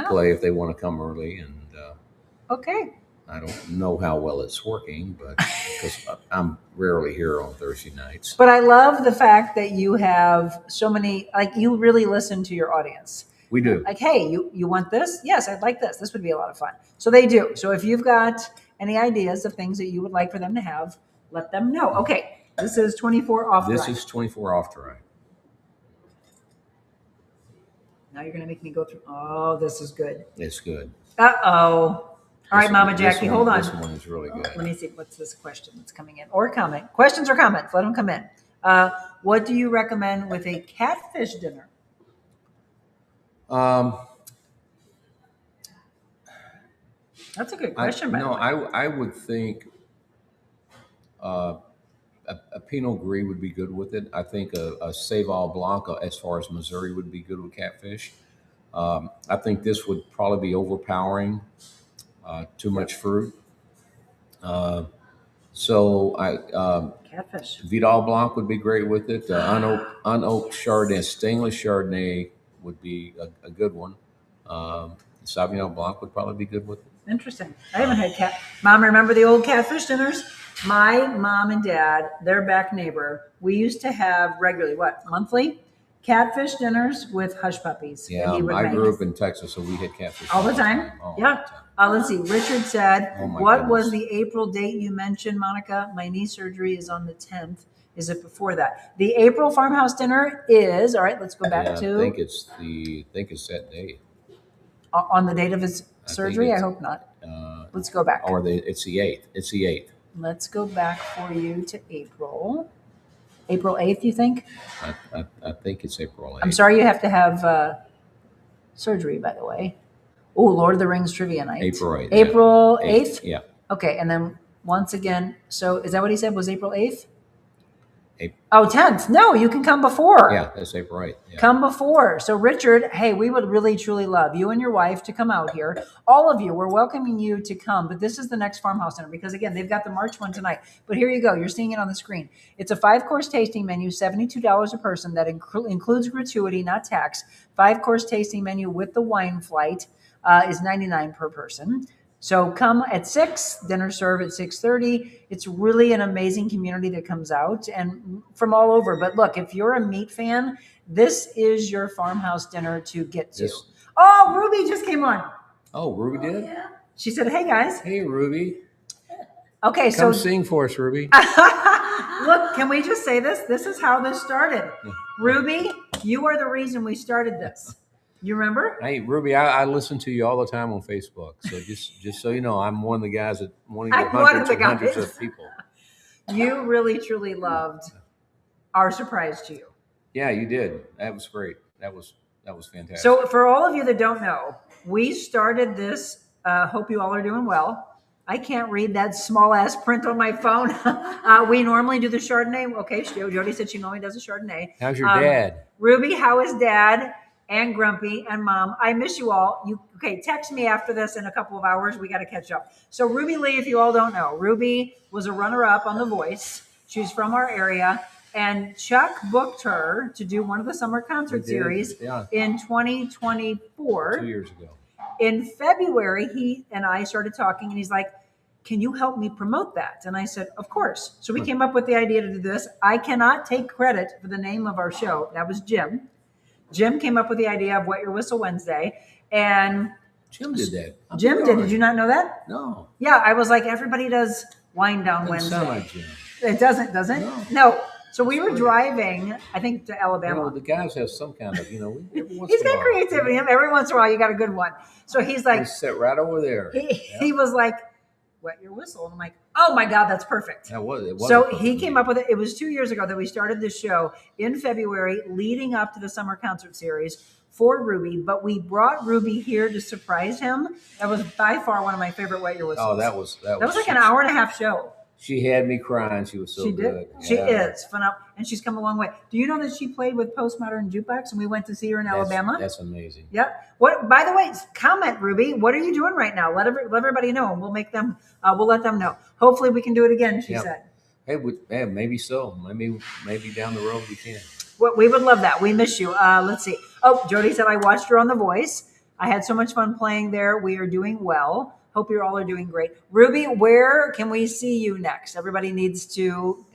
play if they want to come early. And okay. I don't know how well it's working, but because I'm rarely here on Thursday nights. But I love the fact that you have so many, you really listen to your audience. We do. Like, hey, you want this? Yes, I'd like this. This would be a lot of fun. So they do. So if you've got any ideas of things that you would like for them to have, let them know. Okay, this is 24 off dry. This is 24 off dry. Now you're going to make me go through. Oh, this is good. It's good. Uh-oh. All right, Mama Jackie, hold on. This one is really good. Let me see. What's this question that's coming in? Or comment. Questions or comments. Let them come in. What do you recommend with a catfish dinner? Um, That's a good question, by the way. I would think uh, a Pinot Gris would be good with it. I think a Saval Blanc, as far as Missouri, would be good with catfish. I think this would probably be overpowering, too Yep. much fruit. Uh, so Catfish. Vidal Blanc would be great with it. Unoaked Chardonnay, stainless Chardonnay would be a good one. Sauvignon Blanc would probably be good with it. Interesting. I haven't had Mom, remember the old catfish dinners? My mom and dad, their back neighbor, we used to have regularly, monthly catfish dinners with hush puppies that Yeah, he would I make. grew up in Texas, so we had catfish All the time? All Yeah. the time. Let's see. Richard said, Oh my what was goodness. the April date you mentioned, Monica? My knee surgery is on the 10th. Is it before that? The April farmhouse dinner is, all right, let's go back Yeah, to I think it's that day. on the date of his I think surgery. I it's, hope not. uh, Let's go back. it's the 8th. It's the 8th. Let's go back for you to April. April 8th, you think? I think it's April 8th. I'm sorry you have to have surgery, by the way. Oh, Lord of the Rings trivia night. April 8th. April 8th? Yeah. Okay, and then once again, so is that what he said was April 8th? April. Oh, 10th. No, you can come before. Yeah, that's April 8th. Yeah. Come before. So, Richard, hey, we would really, truly love you and your wife to come out here. All of you, we're welcoming you to come. But this is the next farmhouse dinner because, again, they've got the March one tonight. But here you go. You're seeing it on the screen. It's a 5-course tasting menu, $72 a person. That includes gratuity, not tax. 5-course tasting menu with the wine flight is $99 per person. So come at 6, dinner serve at 6:30. It's really an amazing community that comes out and from all over. But look, if you're a meat fan, this is your farmhouse dinner to get to. This- Oh, Ruby just came on. Oh, Ruby did? Yeah. She said, "Hey guys." Hey, Ruby. Okay, Come so sing for us, Ruby. look, can we just say this? This is how this started. Ruby, you are the reason we started this. You remember? Hey, Ruby, I listen to you all the time on Facebook. So just so you know, I'm one of the guys that one of your I'm one of hundreds the and hundreds guys. of people. You really, truly loved our surprise to you. Yeah, you did. That was great. That was fantastic. So, for all of you that don't know, we started this. Hope you all are doing well. I can't read that small ass print on my phone. We normally do the Chardonnay. Okay, Jody said she normally does a Chardonnay. How's your dad? Ruby, how is Dad and Grumpy and Mom? I miss you all. Okay? Text me after this in a couple of hours. We got to catch up. So, Ruby Lee, if you all don't know, Ruby was a runner-up on The Voice. She's from our area. And Chuck booked her to do one of the summer concert series in 2024. 2 years ago. In February, he and I started talking, and he's like, "Can you help me promote that?" And I said, "Of course." So we came up with the idea to do this. I cannot take credit for the name of our show. That was Jim. Jim came up with the idea of Wet Your Whistle Wednesday. And Jim did that. Jim did. Did you not know that? No. Yeah, I was like, everybody does Wine Down Doesn't Wednesday. sound like Jim. It doesn't, does it? No. So we were driving, I think, to Alabama. The guys have some kind of, every once He's in a got while. creativity. Every once in a while, you got a good one. So he's They like, sit right over there. he was like, "Wet Your Whistle." And I'm like, "Oh my God, that's perfect." That was it. So he came up with it. It was 2 years ago that we started this show in February, leading up to the summer concert series for Ruby. But we brought Ruby here to surprise him. That was by far one of my favorite Wet Your Whistles. Oh, that was like an hour and a half show. She had me crying. She was so She good. did. She is phenomenal, and she's come a long way. Do you know that she played with Postmodern Jukebox, and we went to see her in Alabama? That's amazing. Yep. What? By the way, comment, Ruby. What are you doing right now? Let everybody know, and we'll make them. We'll let them know. Hopefully, we can do it again. She said. Hey, maybe so. Maybe down the road we can. Well, we would love that. We miss you. Let's see. Oh, Jody said I watched her on The Voice. I had so much fun playing there. We are doing well. Hope you all are doing great. Ruby, where can we see you next? Everybody needs to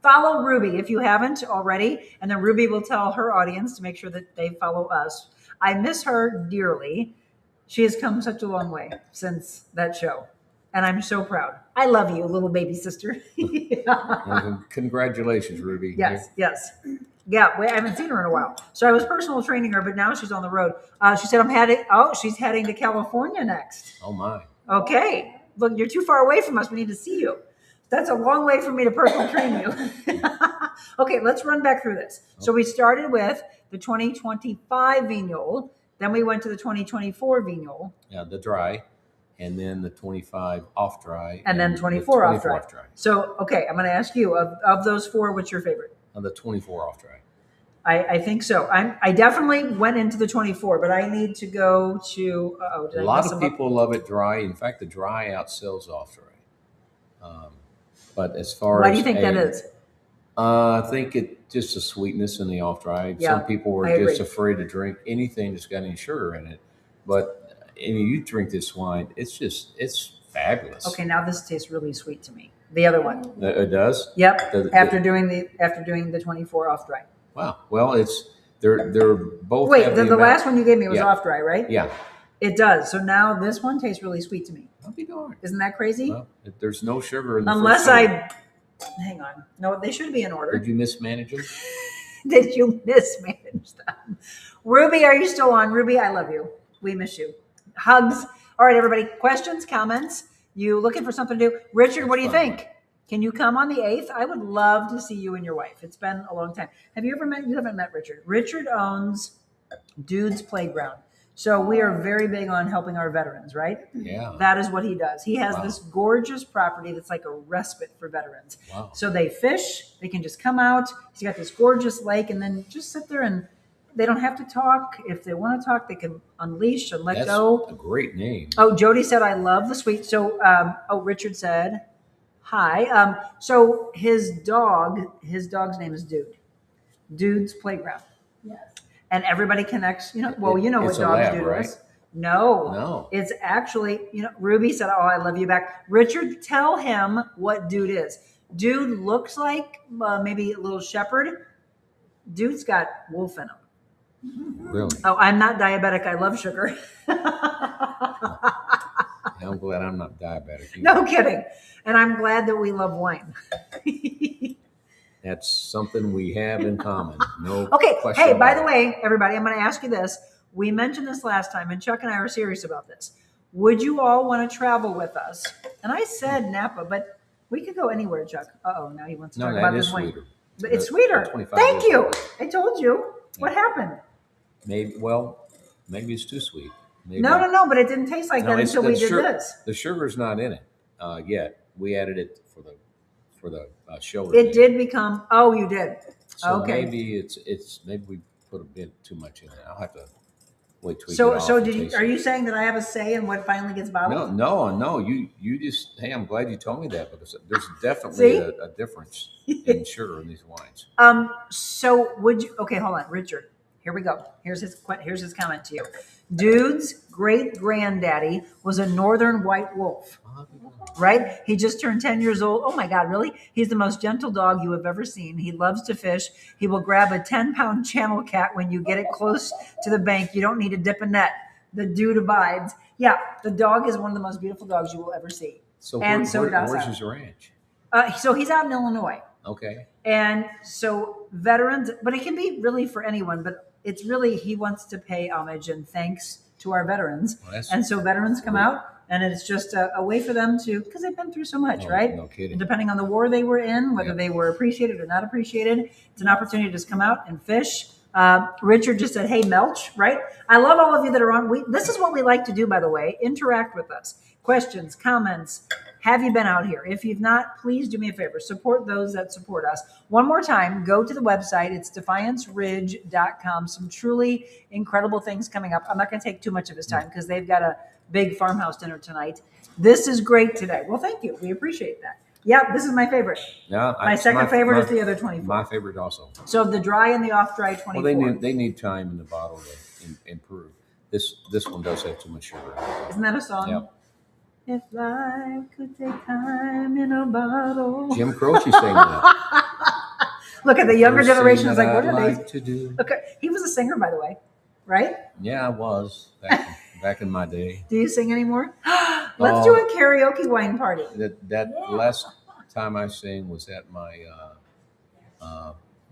follow Ruby if you haven't already. And then Ruby will tell her audience to make sure that they follow us. I miss her dearly. She has come such a long way since that show. And I'm so proud. I love you, little baby sister. Well, congratulations, Ruby. Yes. Yeah, I haven't seen her in a while. So I was personal training her, but now she's on the road. She said, she's heading to California next. Oh, my. Okay. Look, you're too far away from us. We need to see you. That's a long way for me to personally train you. Okay, let's run back through this. So we started with the 2025 Vignoles. Then we went to the 2024 Vignole. Yeah, the dry, and then the 25 off dry, And then the 24 off dry. off dry. So, okay, I'm going to ask you, of those four, what's your favorite? The 24 off dry. I think so. I definitely went into the 24, but I need to go to. A lot of people love it dry. In fact, the dry outsells off dry. But as far Why as do you think that is? I think it just the sweetness in the off dry. Yeah, Some people were I just agree. afraid to drink anything that's got any sugar in it. But you drink this wine, it's fabulous. Okay, now this tastes really sweet to me. The other one. It does. Yep. After doing the 24 off dry. Wow. Well, they're both. Wait, the last one you gave me was Yeah. off dry, right? Yeah. It does. So now this one tastes really sweet to me. I'll be darned. Isn't that crazy? Well, there's no sugar in the Unless first one. hang on. No, they should be in order. Did you mismanage them? Did you mismanage them? Ruby, are you still on? Ruby, I love you. We miss you. Hugs. All right, everybody. Questions, comments? You looking for something to do? Richard, what do you think? Can you come on the 8th? I would love to see you and your wife. It's been a long time. You haven't met Richard. Richard owns Dude's Playground. So we are very big on helping our veterans, right? Yeah. That is what he does. He has this gorgeous property that's like a respite for veterans. Wow. So they fish, they can just come out. He's got this gorgeous lake and then just sit there and they don't have to talk. If they want to talk, they can unleash and let go. That's a great name. Oh, Jody said, I love the sweet. So, Richard said, hi. So his dog's name is Dude. Dude's Playground. Yes. And everybody connects, what It's a dogs lab, do to right? us. No. No. It's actually, Ruby said, oh, I love you back. Richard, tell him what Dude is. Dude looks like maybe a little shepherd. Dude's got wolf in him. Really? Oh, I'm not diabetic. I love sugar. I'm glad I'm not diabetic either. No kidding. And I'm glad that we love wine. That's something we have in common. No Okay. question. Hey, by about the it. way, everybody, I'm going to ask you this. We mentioned this last time, and Chuck and I are serious about this. Would you all want to travel with us? And I said Napa, but we could go anywhere, Chuck. Uh-oh, now he wants to No, talk that about is this wine. sweeter. But it's sweeter. 25 Thank years you. old. I told you. What happened? Maybe it's too sweet. Maybe. No, but it didn't taste like that it's until we the did sugar- this. The sugar's not in it yet. We added it for the show. It did become, oh, you did. So Okay. maybe maybe we put a bit too much in it. I'll have to wait till we So get off and are taste you it. saying that I have a say in what finally gets bottled? No. You just. Hey, I'm glad you told me that because there's definitely a difference in sugar in these wines. So would you? Okay, hold on, Richard. Here we go. Here's his comment to you. Dude's great granddaddy was a northern white wolf. Right? He just turned 10 years old. Oh my God, really? He's the most gentle dog you have ever seen. He loves to fish. He will grab a 10-pound channel cat when you get it close to the bank. You don't need to dip a net. The Dude abides. Yeah, the dog is one of the most beautiful dogs you will ever see. So And where's his ranch? So he's out in Illinois. Okay. And so veterans, but it can be really for anyone, but it's really, he wants to pay homage and thanks to our veterans. Well, and so veterans come out and it's just a way for them to, because they've been through so much, right? No kidding. And depending on the war they were in, whether they were appreciated or not appreciated, it's an opportunity to just come out and fish. Richard just said, hey, Melch, right? I love all of you that are on. This is what we like to do, by the way. Interact with us. Questions, comments. Have you been out here? If you've not, please do me a favor. Support those that support us. One more time, go to the website. It's defianceridge.com. Some truly incredible things coming up. I'm not going to take too much of his time because they've got a big farmhouse dinner tonight. This is great today. Well, thank you. We appreciate that. Yeah, this is my favorite. No, my second favorite is the other 24. My favorite also. So the dry and the off-dry 24. Well, they need time in the bottle to improve. This one does have too much sugar. Isn't that a song? Yep. If life could take time in a bottle. Jim Croce sang that. Look at the younger generation is like, what I'd are like to do? Okay, he was a singer, by the way, right? Yeah, I was back in my day. Do you sing anymore? Let's do a karaoke wine party. That last time I sang was at my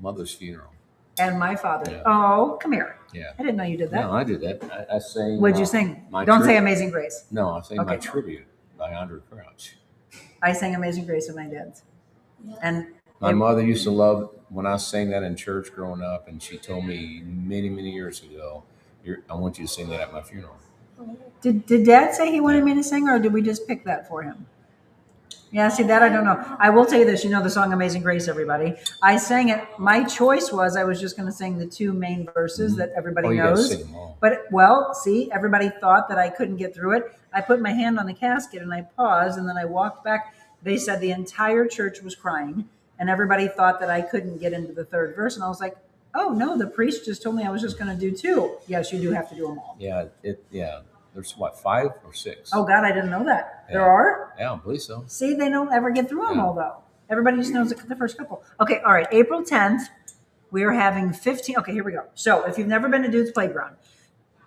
mother's funeral. And my father. Yeah. Oh, come here. Yeah. I didn't know you did that. No, I did that. I sang. What'd you sing? Don't say Amazing Grace. No, I sang my Okay. tribute by Andre Crouch. I sang Amazing Grace with my dad's. And My mother used to love when I sang that in church growing up, and she told me many, many years ago, I want you to sing that at my funeral. Did Dad say he wanted me to sing, or did we just pick that for him? Yeah, see that I don't know. I will tell you this. You know the song "Amazing Grace," everybody. I sang it. My choice was I was just going to sing the two main verses that everybody You gotta knows. sing them all. But well, see, everybody thought that I couldn't get through it. I put my hand on the casket and I paused, and then I walked back. They said the entire church was crying, and everybody thought that I couldn't get into the third verse. And I was like, "Oh no, the priest just told me I was just going to do two." Yes, you do have to do them all. Yeah, There's what, 5 or 6? Oh God, I didn't know that. Yeah. There are. Yeah, I believe so. See, they don't ever get through them Yeah. all, though. Everybody just knows the first couple. Okay, all right. April 10th, we are having 15. Okay, here we go. So if you've never been to Dude's Playground,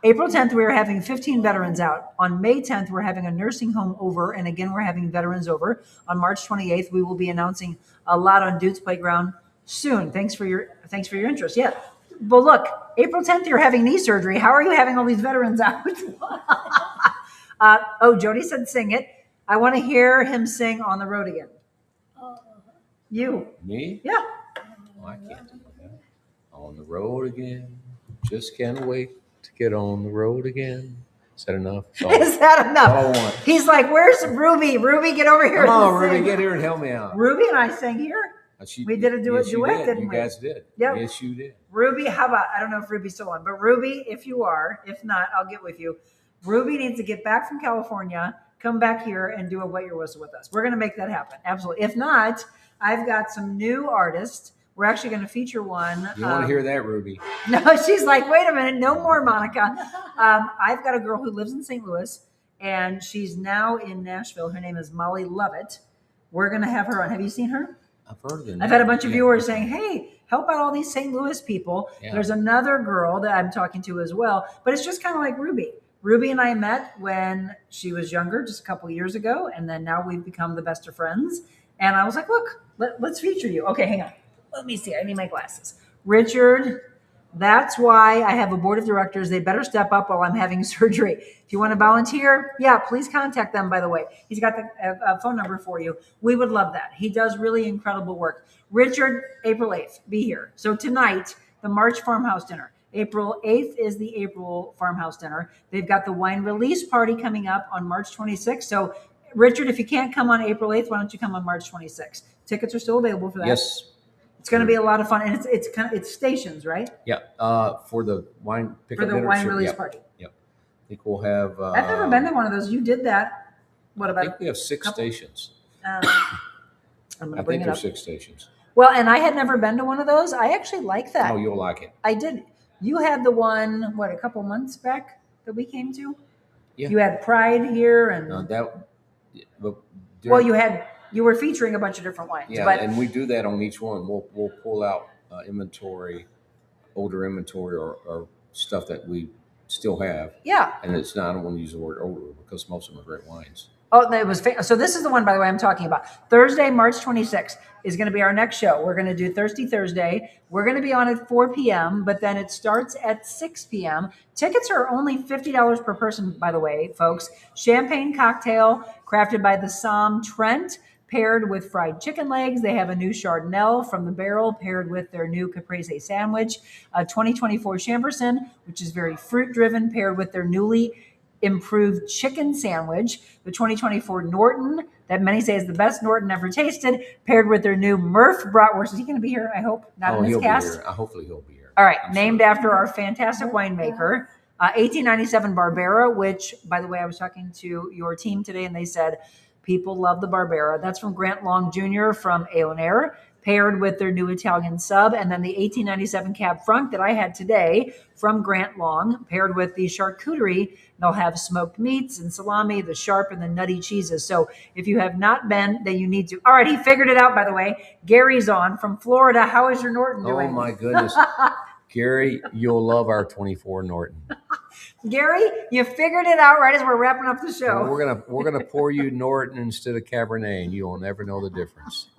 April 10th, we are having 15 veterans out. On May 10th, we're having a nursing home over. And again, we're having veterans over. On March 28th, we will be announcing a lot on Dude's Playground soon. Thanks for your interest. Yeah. But look, April 10th, you're having knee surgery. How are you having all these veterans out? Jody said sing it. I want to hear him sing On the Road Again. You. Me? Yeah. Oh, I can't do that. On the road again. Just can't wait to get on the road again. Is that enough? Is that enough? All I want. He's like, where's Ruby? Ruby, get over here. Come on, Ruby, get here and help me out. Ruby and I sang here. We did a duet, didn't you we? You guys did. Yep. Yes, you did. Ruby, how about, I don't know if Ruby's still on, but Ruby, if you are, if not, I'll get with you. Ruby needs to get back from California, come back here and do a Wet Your Whistle with us. We're going to make that happen. Absolutely. If not, I've got some new artists. We're actually going to feature one. You want to hear that, Ruby? No, she's like, wait a minute, no more, Monica. I've got a girl who lives in St. Louis, and she's now in Nashville. Her name is Molly Lovett. We're going to have her on. Have you seen her? I've heard of it. I've had a bunch of viewers saying, hey, help out all these St. Louis people. Yeah. There's another girl that I'm talking to as well, but it's just kind of like Ruby. Ruby and I met when she was younger, just a couple years ago, and then now we've become the best of friends. And I was like, look, let's feature you. Okay, hang on. Let me see. I need my glasses. Richard, that's why I have a board of directors. They better step up while I'm having surgery. If you want to volunteer, yeah, please contact them, by the way. He's got the phone number for you. We would love that. He does really incredible work. Richard, April 8th, be here. So tonight, the March Farmhouse Dinner. April 8th is the April Farmhouse Dinner. They've got the wine release party coming up on March 26th. So, Richard, if you can't come on April 8th, why don't you come on March 26th? Tickets are still available for that. Yes. It's going to be a lot of fun, and it's stations, right? Yeah. For the wine pickup for the wine release party. Yep. I think we'll have. I've never been to one of those. You did that. What about? I think we have 6 stations. I'm going to I bring think it there's up. 6 stations. Well, and I had never been to one of those. I actually like that. Oh, you'll like it. I did. You had the one a couple months back that we came to. Yeah. You had Pride here, and you were featuring a bunch of different wines. Yeah, and we do that on each one. We'll pull out inventory, older inventory, or stuff that we still have. Yeah. And it's not, I don't want to use the word older because most of them are great wines. Oh, it was so this is the one, by the way, I'm talking about. Thursday, March 26th is going to be our next show. We're going to do Thirsty Thursday. We're going to be on at 4 p.m., but then it starts at 6 p.m. Tickets are only $50 per person, by the way, folks. Champagne cocktail crafted by the Somme Trent, paired with fried chicken legs. They have a new Chardonnay from the barrel paired with their new Caprese sandwich. A 2024 Chamberson, which is very fruit-driven, paired with their newly improved chicken sandwich. The 2024 Norton, that many say is the best Norton ever tasted, paired with their new Murph bratwurst. Is he going to be here? I hope. Not in this cast. Hopefully he'll be here. All right. Named after our fantastic winemaker. 1897 Barbera, which, by the way, I was talking to your team today, and they said people love the Barbera. That's from Grant Long Jr. from Aonair, paired with their new Italian sub, and then the 1897 Cab Franc that I had today from Grant Long, paired with the charcuterie. They'll have smoked meats and salami, the sharp and the nutty cheeses. So if you have not been, then you need to. All right, he figured it out, by the way. Gary's on from Florida. How is your Norton doing? Oh, my goodness. Gary, you'll love our 24 Norton. Gary, you figured it out right as we're wrapping up the show. Well, we're gonna pour you Norton instead of Cabernet, and you'll never know the difference.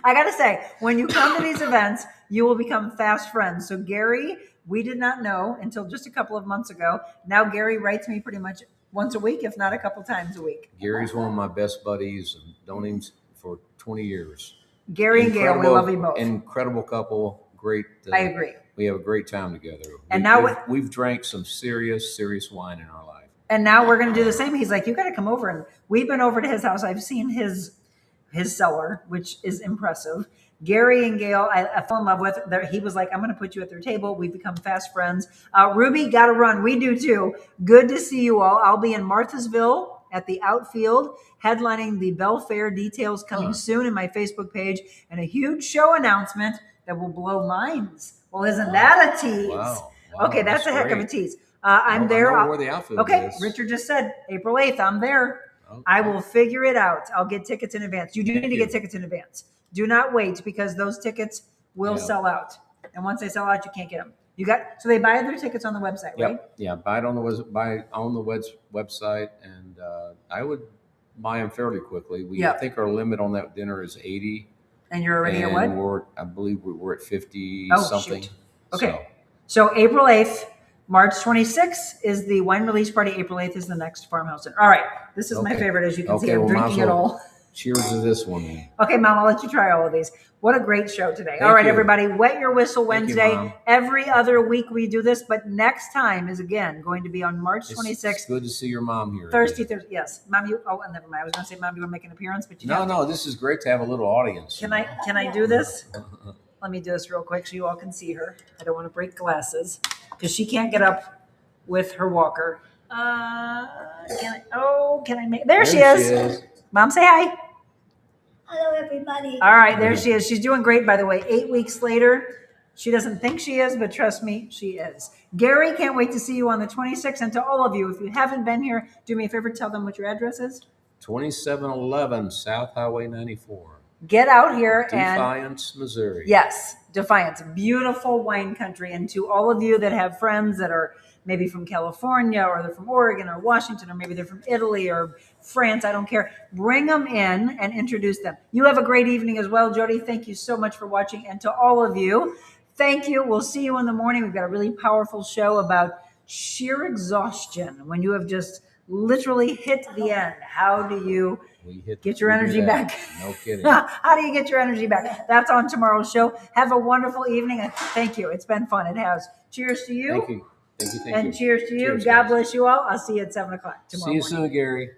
I got to say, when you come to these events, you will become fast friends. So Gary, we did not know until just a couple of months ago. Now Gary writes me pretty much once a week, if not a couple times a week. Gary's one of my best buddies, and known him for 20 years. Gary and Gail, we love you both. Incredible couple, great. I agree. We have a great time together. And now we've drank some serious wine in our life. And now we're going to do the same. He's like, you got to come over. And we've been over to his house. I've seen his cellar, which is impressive. Gary and Gail, I fell in love with. He was like, I'm going to put you at their table. We've become fast friends. Ruby, got to run. We do too. Good to see you all. I'll be in Marthasville at the outfield, headlining the Bell Fair. Details coming soon in my Facebook page, and a huge show announcement that will blow minds. Well, isn't that a tease? Wow. Okay, that's a heck of a tease. I'm there. I know where the outfield okay, is. Richard just said April 8th. I'm there. Okay. I will figure it out. I'll get tickets in advance. You do need to get tickets in advance. Do not wait, because those tickets will sell out. And once they sell out, you can't get them. So they buy their tickets on the website, right? Yeah, buy on the website, and I would buy them fairly quickly. I think our limit on that dinner is 80. And you're already at what? I believe we're at 50 something. Shoot. Okay. So April 8th, March 26th is the wine release party. April 8th is the next farmhouse dinner. All right. This is my favorite, as you can see. I'm drinking it all. Cheers to this one, man. Okay, Mom, I'll let you try all of these. What a great show today. All right, everybody, Wet Your Whistle Wednesday. Mom. Every other week we do this, but next time is, again, going to be on March 26th. It's good to see your mom here. Thursday. Yes. Mom, never mind. I was going to say, Mom, you want to make an appearance? But No, this is great to have a little audience. Can I do this? Let me do this real quick so you all can see her. I don't want to break glasses because she can't get up with her walker. Can I make? There she is. Mom, say hi. Hello, everybody. All right, there she is. She's doing great, by the way. 8 weeks later, she doesn't think she is, but trust me, she is. Gary, can't wait to see you on the 26th. And to all of you, if you haven't been here, do me a favor, tell them what your address is. 2711 South Highway 94. Get out here Defiance, Missouri. Yes, Defiance, beautiful wine country. And to all of you that have friends that are maybe from California, or they're from Oregon or Washington, or maybe they're from Italy or France, I don't care. Bring them in and introduce them. You have a great evening as well, Jody. Thank you so much for watching. And to all of you, thank you. We'll see you in the morning. We've got a really powerful show about sheer exhaustion. When you have just literally hit the end, how do you get your energy back? No kidding. How do you get your energy back? That's on tomorrow's show. Have a wonderful evening. Thank you. It's been fun. It has. Cheers to you. Thank you. And cheers to you. God bless you all. I'll see you at 7 o'clock tomorrow morning. See you soon, Gary.